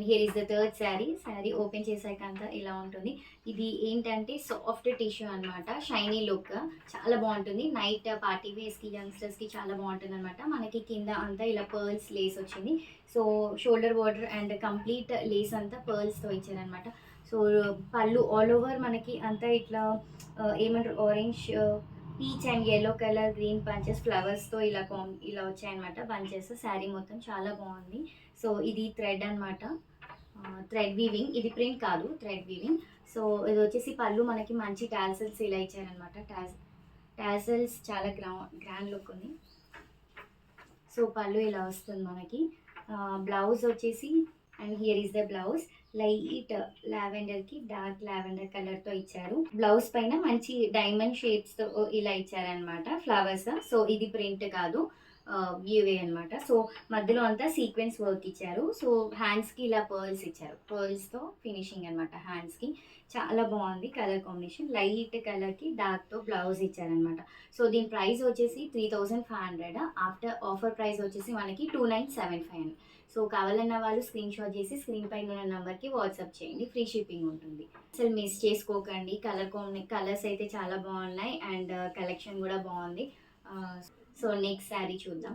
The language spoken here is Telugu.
Here is the third sari open చేశాక అంతా ఇలా ఉంటుంది. ఇది ఏంటంటే సాఫ్ట్ టిష్యూ అనమాట, షైనీ లుక్, చాలా బాగుంటుంది. నైట్ పార్టీ వేస్కి యంగ్స్టర్స్కి చాలా బాగుంటుంది అనమాట. మనకి కింద అంతా ఇలా పర్ల్స్ లేస్ వచ్చింది. So shoulder border and complete lace అంతా పర్ల్స్తో ఇచ్చారనమాట. సో పళ్ళు ఆల్ ఓవర్ మనకి అంతా ఇట్లా ఏమంటారు orange, peach and yellow colour green bunches ఫ్లవర్స్తో ఇలా వచ్చాయన్నమాట బంచెస్. శారీ మొత్తం చాలా బాగుంది. సో ఇది థ్రెడ్ అనమాట, థ్రెడ్ వీవింగ్, ఇది ప్రింట్ కాదు, థ్రెడ్ వీవింగ్. సో ఇది వచ్చేసి పళ్ళు మనకి మంచి టాల్సల్స్ ఇలా ఇచ్చారనమాట. టాల్సల్స్ చాలా గ్రాండ్ లుక్ ఉంది. సో పళ్ళు ఇలా వస్తుంది మనకి. బ్లౌజ్ వచ్చేసి, and here is the blouse, light లావెండర్కి డార్క్ లావెండర్ కలర్తో ఇచ్చారు. బ్లౌజ్ పైన మంచి డైమండ్ షేప్స్తో ఇలా ఇచ్చారనమాట ఫ్లవర్స్. సో ఇది ప్రింట్ కాదు, వ్యూవే అనమాట. సో మధ్యలో అంతా సీక్వెన్స్ వర్క్ ఇచ్చారు. సో హ్యాండ్స్కి ఇలా పర్ల్స్ ఇచ్చారు, పర్ల్స్తో ఫినిషింగ్ అనమాట హ్యాండ్స్కి. చాలా బాగుంది కలర్ కాంబినేషన్, లైట్ కలర్కి డార్క్తో బ్లౌజ్ ఇచ్చారనమాట. సో దీని ప్రైస్ వచ్చేసి 3500. ఆఫర్ ప్రైస్ వచ్చేసి మనకి 2975. సో కావాలన్న వాళ్ళు స్క్రీన్ షాట్ చేసి స్క్రీన్ పైన ఉన్న నెంబర్కి వాట్సాప్ చేయండి, ఫ్రీ షిప్పింగ్ ఉంటుంది. అసలు మిస్ చేసుకోకండి. కలర్స్ అయితే చాలా బాగున్నాయి అండ్ కలెక్షన్ కూడా బాగుంది. సో నెక్స్ట్ శారీ చూద్దాం.